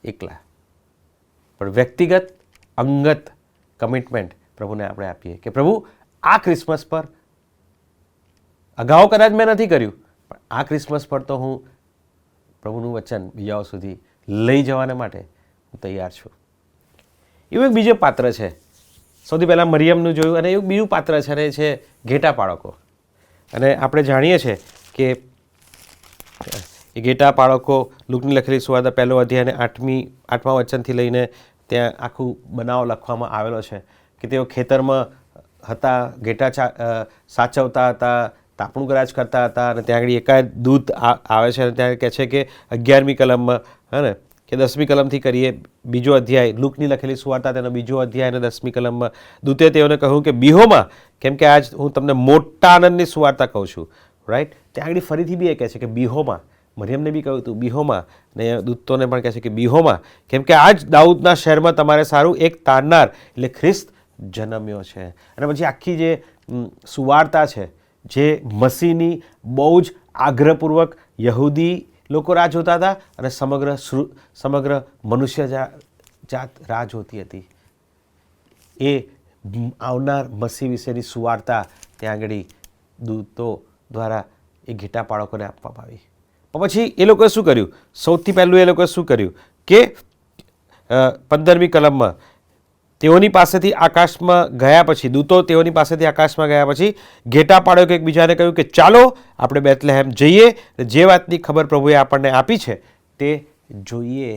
એકલા. પણ વ્યક્તિગત અંગત કમિટમેન્ટ પ્રભુને આપણે આપીએ કે પ્રભુ આ ક્રિસમસ પર, અગાઉ કદાચ મેં નથી કર્યું, પણ આ ક્રિસમસ પર તો હું પ્રભુનું વચન બીજાઓ સુધી લઈ જવાને માટે હું તૈયાર છું. એવું એક બીજો પાત્ર છે. સૌથી પહેલાં મરિયમનું જોયું અને એવું બીજું પાત્ર છે અને એ છે ઘેટા પાળકો. અને આપણે જાણીએ છીએ કે એ ઘેટા પાળકો લુકની લખેલી સુવાર્તા 1 અધ્યાય અને 8મા વચનથી લઈને ત્યાં આખું બનાવ લખવામાં આવેલો છે કે તેઓ ખેતરમાં હતા, ઘેટા સાચવતા હતા, તાપણું કરાજ કરતા હતા અને ત્યાં આગળ એકાદ દૂત આવે છે અને ત્યાં કહે છે કે 11મી કલમમાં હે ને કે 10મી કલમથી કરીએ, 2 અધ્યાય લુકની લખેલી સુવાર્તા તેનો 2 અધ્યાય અને 10મી કલમમાં દૂતે તેઓને કહ્યું કે બીહોમાં, કેમ કે આજ હું તમને મોટા આનંદની સુવાર્તા કહું છું. રાઈટ, ત્યાં આગળ ફરીથી બી એ કહે છે કે બીહોમાં. મરિયમને બી કહ્યું હતું બીહોમાં, ને દૂતોને પણ કહે છે કે બીહોમાં, કેમ કે આજ દાઉદના શહેરમાં તમારે સારું એક તારનાર એટલે ખ્રિસ્ત જન્મ્યો છે. અને પછી આખી જે સુવાર્તા છે, જે મસીહની બહુ જ આગ્રહપૂર્વક યહૂદી લોકો રાહ જોતા હતા અને સમગ્ર મનુષ્ય જાત રાહ જોતી હતી. એ આવનાર મસીહ વિશેની સુવાર્તા ત્યાં આગળ દૂતો દ્વારા એ ઘેટા પાળકોને આપવામાં આવી. પછી એ લોકોએ શું કર્યું? સૌથી પહેલું એ લોકોએ શું કર્યું કે 15મી કલમમાં તેઓની પાસેથી આકાશમાં ગયા પછી, દૂતો તેઓની પાસેથી આકાશમાં ગયા પછી ઘેટા પાળકો એકબીજાને કહ્યું કે ચાલો આપણે બેથલેહેમ જઈએ, જે વાતની ખબર પ્રભુએ આપણને આપી છે તે જોઈએ.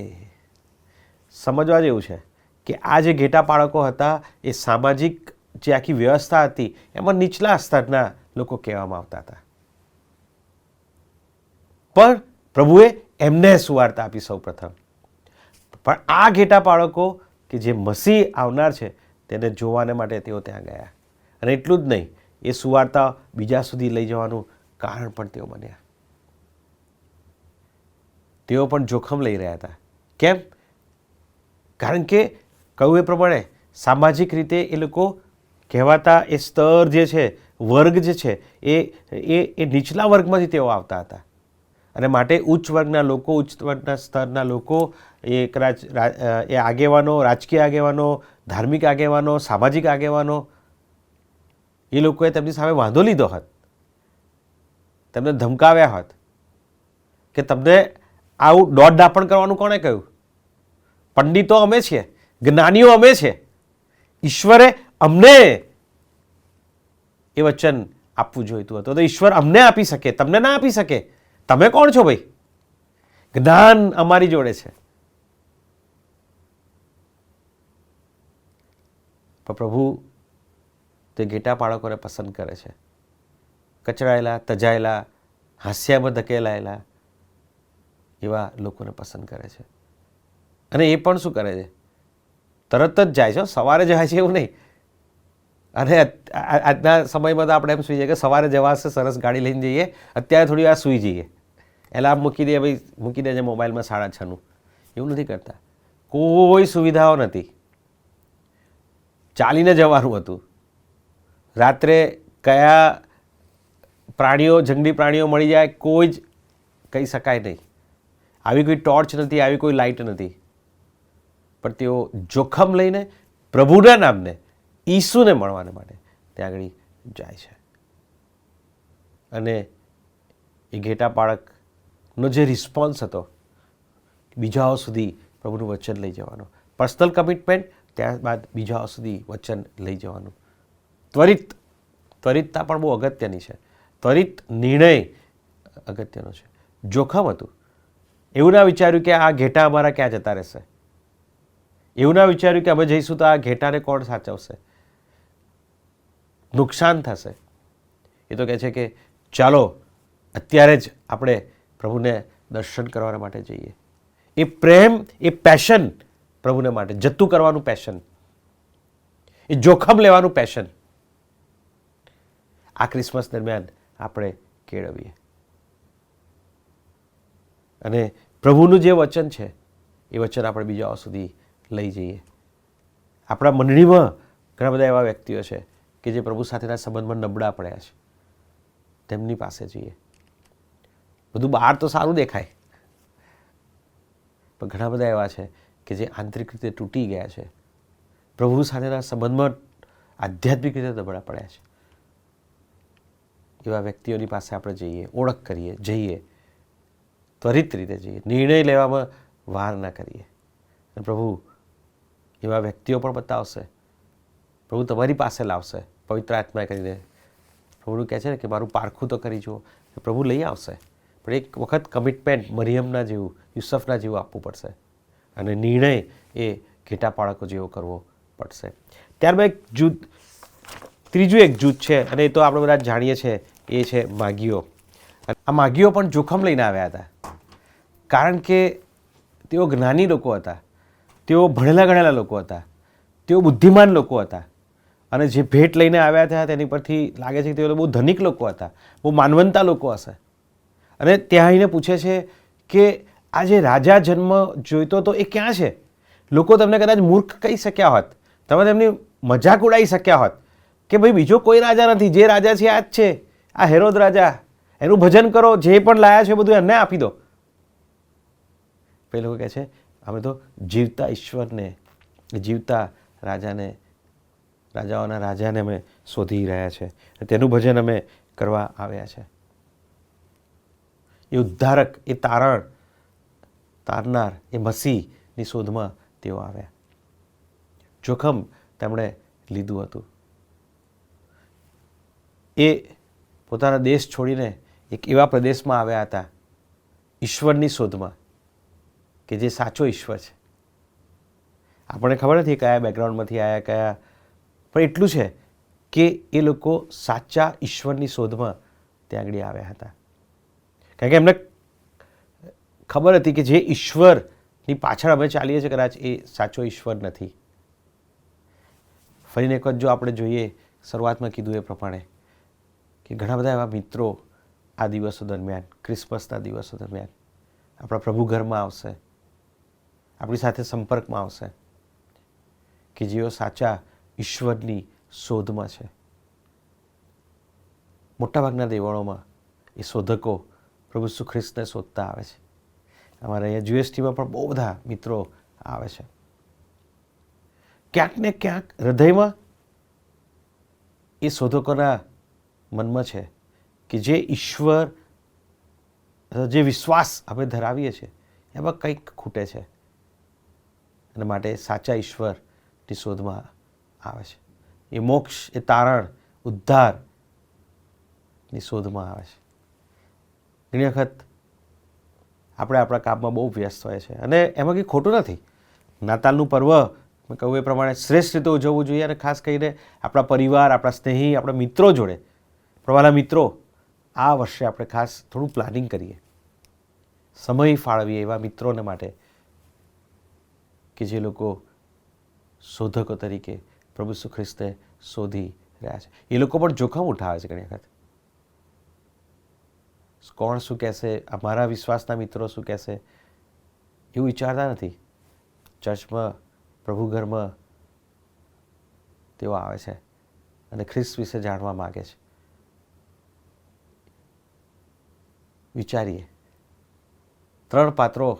સમજવા જેવું છે કે આ જે ઘેટા પાળકો હતા એ સામાજિક જે આખી વ્યવસ્થા હતી એમાં નીચલા સ્તરના લોકો કહેવામાં આવતા હતા, પણ પ્રભુએ એમને સુવાર્તા આપી સૌ પ્રથમ. પણ આ ઘેટા પાળકો કે જે મસીહ આવનાર છે તેને જોવાને માટે તેઓ ત્યાં ગયા. અને એટલું જ નહીં, એ સુવાર્તા બીજા સુધી લઈ જવાનું કારણ પણ તેઓ બન્યા. તેઓ પણ જોખમ લઈ રહ્યા હતા. કેમ? કારણ કે કહ્યું એ પ્રમાણે સામાજિક રીતે એ લોકો કહેવાતા એ સ્તર જે છે, વર્ગ જે છે, એ નીચલા વર્ગમાંથી તેઓ આવતા હતા. અને માટે ઉચ્ચ વર્ગના લોકો, ઉચ્ચ વર્ગના સ્તરના લોકો, એ કદાચ એ આગેવાનો, રાજકીય આગેવાનો, ધાર્મિક આગેવાનો, સામાજિક આગેવાનો, એ લોકોએ તેમની સામે વાંધો લીધો હોત, તેમને ધમકાવ્યા હોત કે તમને આવું દોડ ડાપણ કરવાનું કોણે કહ્યું? પંડિતો અમે છીએ, જ્ઞાનીઓ અમે છે, ઈશ્વરે અમને એ વચન આપવું જોઈતું હતું, તો ઈશ્વર અમને આપી શકે, તમને ના આપી શકે. તમે કોણ છો ભાઈ? જ્ઞાન અમારી જોડે છે. પણ પ્રભુ તે ઘેટા બાળકોને પસંદ કરે છે. કચડાયેલા, તજાયેલા, હાસ્યામાં ધકેલાયેલા એવા લોકોને પસંદ કરે છે. અને એ પણ શું કરે છે? તરત જ જાય છે. સવારે જાય છે એવું નહીં. અને આજના સમયમાં તો આપણે એમ સુઈ જઈએ કે સવારે જવાશે, સરસ ગાડી લઈને જઈએ, અત્યારે થોડી વાર સૂઈ જઈએ, એલાર્મ મૂકી દઈએ, ભાઈ મૂકી દેજે મોબાઈલમાં 6:30. એવું નથી કરતા. કોઈ સુવિધાઓ નથી. ચાલીને જવાનું હતું. રાત્રે કયા પ્રાણીઓ, જંગલી પ્રાણીઓ મળી જાય કોઈ જ કહી શકાય નહીં. આવી કોઈ ટોર્ચ નથી, આવી કોઈ લાઇટ નથી. પણ તેઓ જોખમ લઈને પ્રભુના નામને, ઈસુને મળવાને માટે ત્યાં આગળ જાય છે. અને એ ઘેટા બાળકનો જે રિસ્પોન્સ હતો, બીજાઓ સુધી પ્રભુનું વચન લઈ જવાનો, પર્સનલ કમિટમેન્ટ, ત્યારબાદ બીજાઓ સુધી વચન લઈ જવાનું. ત્વરિતતા પણ બહુ અગત્યની છે. ત્વરિત નિર્ણય અગત્યનો છે. જોખમ હતું. એવું ના વિચાર્યું કે આ ઘેટા અમારા ક્યાં જતા રહેશે. એવું ના વિચાર્યું કે અમે જઈશું તો આ ઘેટાને કોણ સાચવશે, નુકસાન થશે. એ તો કહે છે કે ચાલો અત્યારે જ આપણે પ્રભુને દર્શન કરવા માટે જઈએ. એ પ્રેમ, એ પેશન પ્રભુને માટે, જતું કરવાનું પેશન, એ જોખમ લેવાનું પેશન આ ક્રિસમસ દરમિયાન આપણે કેળવીએ. અને પ્રભુનું જે વચન છે એ વચન આપણે બીજાઓ સુધી લઈ જઈએ. આપણા મંડળીમાં ઘણા બધા એવા વ્યક્તિઓ છે કે જે પ્રભુ સાથેના સંબંધમાં નબળા પડ્યા છે. તેમની પાસે જઈએ. બધું બહાર તો સારું દેખાય, પણ ઘણા બધા એવા છે કે જે આંતરિક રીતે તૂટી ગયા છે. પ્રભુ સાથેના સંબંધમાં આધ્યાત્મિક રીતે નબળા પડ્યા છે. એવા વ્યક્તિઓની પાસે આપણે જઈએ, ઓળખ કરીએ, જઈએ, ત્વરિત રીતે જઈએ, નિર્ણય લેવામાં વાર ના કરીએ. અને પ્રભુ એવા વ્યક્તિઓ પણ બતાવશે. પ્રભુ તમારી પાસે લાવશે પવિત્ર આત્મા કરીને. પ્રભુનું કહે છે ને કે મારું પારખું તો કરી જુઓ. પ્રભુ લઈ આવશે, પણ એક વખત કમિટમેન્ટ મરિયમના જેવું, યુસફના જેવું આપવું પડશે. અને નિર્ણય એ ઘેટા બાળકો જેવો કરવો પડશે. ત્યારબાદ એક જૂથ, ત્રીજું એક જૂથ છે, અને એ તો આપણે બધા જાણીએ છીએ, એ છે માગીઓ. આ માગીઓ પણ જોખમ લઈને આવ્યા હતા, કારણ કે તેઓ જ્ઞાની લોકો હતા, તેઓ ભણેલા ગણેલા લોકો હતા, તેઓ બુદ્ધિમાન લોકો હતા. અને જે ભેટ લઈને આવ્યા હતા તેની પરથી લાગે છે કે તેઓ બહુ ધનિક લોકો હતા, બહુ માનવંતા લોકો હશે. અને ત્યાં આવીને પૂછે છે કે આ જે રાજા જન્મ જોઈતો તો એ ક્યાં છે? લોકો તમને કદાચ મૂર્ખ કહી શક્યા હોત, તમે તેમની મજાક ઉડાવી શક્યા હોત કે ભાઈ બીજો કોઈ રાજા નથી, જે રાજા છે આ જ છે, આ હેરોદ રાજા, એનું ભજન કરો, જે પણ લાયા છે બધું એમને આપી દો. એ લોકો કહે છે અમે તો જીવતા ઈશ્વરને, જીવતા રાજાને, રાજાઓના રાજાને અમે શોધી રહ્યા છે, તેનું ભજન અમે કરવા આવ્યા છે. એ ઉદ્ધારક, એ તારનાર, એ મસીહની શોધમાં તેઓ આવ્યા. જોખમ તેમણે લીધું હતું. એ પોતાના દેશ છોડીને એક એવા પ્રદેશમાં આવ્યા હતા ઈશ્વરની શોધમાં, કે જે સાચો ઈશ્વર છે. આપણને ખબર નથી કયા બેકગ્રાઉન્ડમાંથી આવ્યા, કયા, પણ એટલું છે કે એ લોકો સાચા ઈશ્વરની શોધમાં ત્યાં આગળ આવ્યા હતા. કારણ કે એમને ખબર હતી કે જે ઈશ્વરની પાછળ અમે ચાલીએ છીએ કદાચ એ સાચો ઈશ્વર નથી. ફરીને એક વખત જો આપણે જોઈએ, શરૂઆતમાં કીધું એ પ્રમાણે કે ઘણા બધા એવા મિત્રો આ દિવસો દરમિયાન, ક્રિસમસના દિવસો દરમિયાન આપણા પ્રભુ ઘરમાં આવશે, આપણી સાથે સંપર્કમાં આવશે, કે જેઓ સાચા ઈશ્વરની શોધમાં છે. મોટાભાગના દેવળોમાં એ શોધકો પ્રભુ ઈસુ ખ્રિસ્તને શોધતા આવે છે. અમારા અહીંયા GSTમાં પણ બહુ બધા મિત્રો આવે છે. ક્યાંક ને ક્યાંક હૃદયમાં એ શોધકોના મનમાં છે કે જે ઈશ્વર, જે વિશ્વાસ અમે ધરાવીએ છીએ એમાં કંઈક ખૂટે છે, અને માટે સાચા ઈશ્વરની શોધમાં આવે છે. એ મોક્ષ, એ તારણ, ઉદ્ધારની શોધમાં આવે છે. ઘણી વખત આપણે આપણા કામમાં બહુ વ્યસ્ત હોય છે, અને એમાં કંઈ ખોટું નથી. નાતાલનું પર્વ મેં કહ્યું એ પ્રમાણે શ્રેષ્ઠ રીતે ઉજવવું જોઈએ અને ખાસ કરીને આપણા પરિવાર, આપણા સ્નેહી, આપણા મિત્રો જોડે, પ્રવાલા મિત્રો, આ વર્ષે આપણે ખાસ થોડું પ્લાનિંગ કરીએ, સમય ફાળવીએ એવા મિત્રોને માટે કે જે લોકો શોધકો તરીકે પ્રભુ ઈસુ ખ્રિસ્તને શોધી રહ્યા છે. એ લોકો પણ જોખમ ઉઠાવે છે ઘણી વખત. કોણ શું કહેશે, અમારા વિશ્વાસના મિત્રો શું કહેશે, એવું વિચારતા નથી. ચર્ચમાં, પ્રભુ ઘરમાં તેઓ આવે છે અને ખ્રિસ્ત વિશે જાણવા માગે છે. વિચારીએ, 3 પાત્રો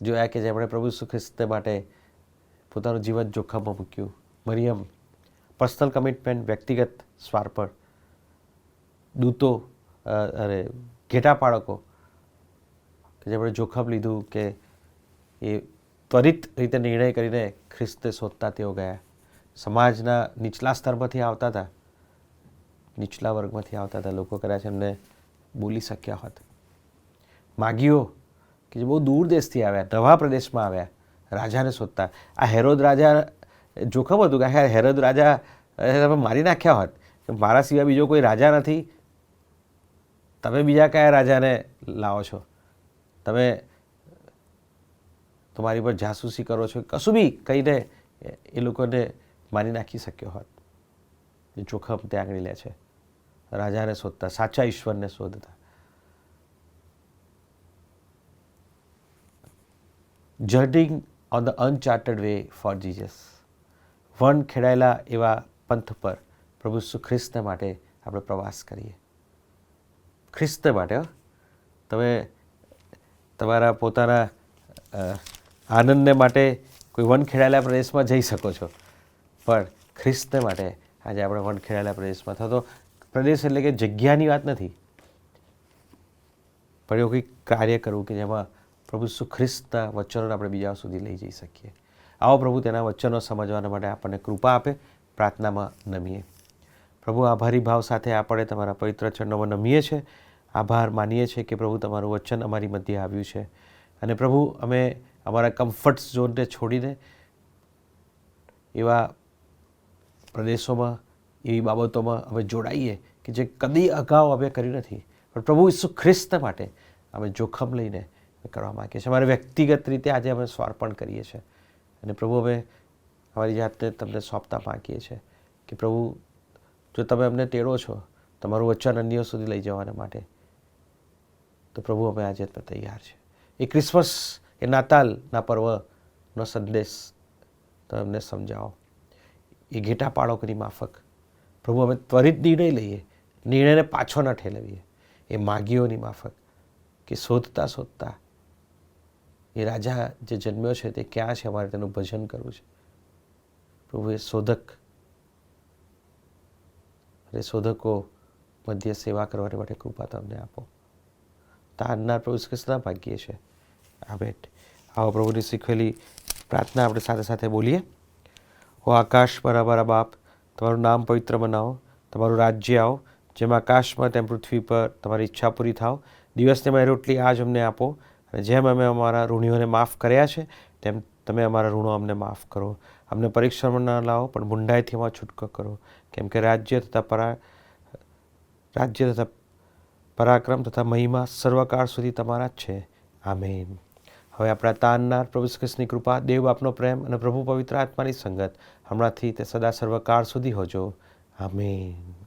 જોયા કે જેમણે પ્રભુ ઈસુ ખ્રિસ્ત માટે પોતાનું જીવન જોખમમાં મૂક્યું. મરિયમ, પર્સનલ કમિટમેન્ટ, વ્યક્તિગત સ્વાર્પણ. દૂતો ઘેટા પાળકો કે જેમણે જોખમ લીધું કે એ ત્વરિત રીતે નિર્ણય કરીને ખ્રિસ્તને શોધતા તેઓ ગયા. સમાજના નીચલા સ્તરમાંથી આવતા હતા, નીચલા વર્ગમાંથી આવતા હતા લોકો, કદાચ એમને બોલી શક્યા હોત. માગીઓ કે જે બહુ દૂર દેશથી આવ્યા, નવા પ્રદેશમાં આવ્યા, રાજાને શોધતા. આ હેરોદ રાજા જોખમ હતું કે હેરોદ રાજા તમે મારી નાખ્યા હોત, મારા સિવાય બીજો કોઈ રાજા નથી, તમે બીજા કયા રાજાને લાવો છો, તમે તમારી પર જાસૂસી કરો છો, કશું બી કહીને એ લોકોને મારી નાખી શક્યો હોત. એ જોખમ ત્યાં આગળ લે છે. રાજાને શોધતા, સાચા ઈશ્વરને શોધતા. Journeying on the uncharted way for Jesus. વન ખેડાયેલા એવા પંથ પર પ્રભુ ઈસુ ખ્રિસ્ત માટે આપણે પ્રવાસ કરીએ. ખ્રિસ્ત માટે. તમે તમારા પોતાના આનંદને માટે કોઈ વન ખેડાયેલા પ્રદેશમાં જઈ શકો છો, પણ ખ્રિસ્ત માટે આજે આપણે વન ખેડાયેલા પ્રદેશમાં થતો. પ્રદેશ એટલે કે જગ્યાની વાત નથી, પણ એવું કંઈક કાર્ય કરવું કે જેમાં પ્રભુ ઈસુ ખ્રિસ્તના વચનોને આપણે બીજા સુધી લઈ જઈ શકીએ. આવો પ્રભુ તેના વચનો સમજવાના માટે આપણને કૃપા આપે. પ્રાર્થનામાં નમીએ. પ્રભુ, આભારી ભાવ સાથે આપણે તમારા પવિત્ર ચરણોમાં નમીએ છીએ. આભાર માનીએ છીએ કે પ્રભુ તમારું વચન અમારી મધ્યે આવ્યું છે અને પ્રભુ અમે અમારા કમ્ફર્ટ ઝોનને છોડીને એવા પ્રદેશોમાં, એવી બાબતોમાં અમે જોડાઈએ કે જે કદી અગાઉ અમે કરી નથી, પણ પ્રભુ ઈસુ ખ્રિસ્ત માટે અમે જોખમ લઈને કરવા માગીએ છીએ. અમારે વ્યક્તિગત રીતે આજે અમે સ્વાર્પણ કરીએ છીએ અને પ્રભુ અમે અમારી જાતને તમને સોંપતા માગીએ છીએ કે પ્રભુ, જો તમે અમને તેડો છો તમારું વચન અન્યો સુધી લઈ જવાના માટે, તો પ્રભુ અમે આજે તૈયાર છે. એ ક્રિસમસ, એ નાતાલના પર્વનો સંદેશ તમે અમને સમજાવો. એ ઘેટા પાળકોની માફક પ્રભુ અમે ત્વરિત નિર્ણય લઈએ, નિર્ણયને પાછો ન ઠેલવીએ. એ માગીઓની માફક કે શોધતા શોધતા એ રાજા જે જન્મ્યો છે તે ક્યાં છે, અમારે તેનું ભજન કરવું છે. પ્રભુ, એ શોધકો મધ્ય સેવા કરવાની માટે કૃપા તમને આપો. તારનાર પ્રભુ ઈસુ ખ્રિસ્તના ભાગ્યે છે. આમેન. આવો પ્રભુની શીખવેલી પ્રાર્થના આપણે સાથે સાથે બોલીએ. ઓ આકાશ પર અમારા બાપ, તમારું નામ પવિત્ર બનાવો, તમારું રાજ્ય આવો, જેમ આકાશમાં તેમ પૃથ્વી પર તમારી ઈચ્છા પૂરી થાવ. દિવસને અમારી રોટલી આજ અમને આપો, અને જેમ અમે અમારા ઋણીઓને માફ કર્યા છે તેમ તમે અમારા ઋણો અમને માફ કરો. અમને પરીક્ષામાં ન લાવો, પણ બુંડાઈથી અમારો છૂટકો કરો, કેમ કે રાજ્ય તથા પરાક્રમ તથા મહિમા સર્વકાળ સુધી તમારા જ છે. આમેન. હવે આપણા તારનાર પ્રભુ ઈસુ ખ્રિસ્તની કૃપા, દેવ બાપનો પ્રેમ અને પ્રભુ પવિત્ર આત્માની સંગત હમણાંથી તે સદા સર્વકાળ સુધી હોજો. આમેન.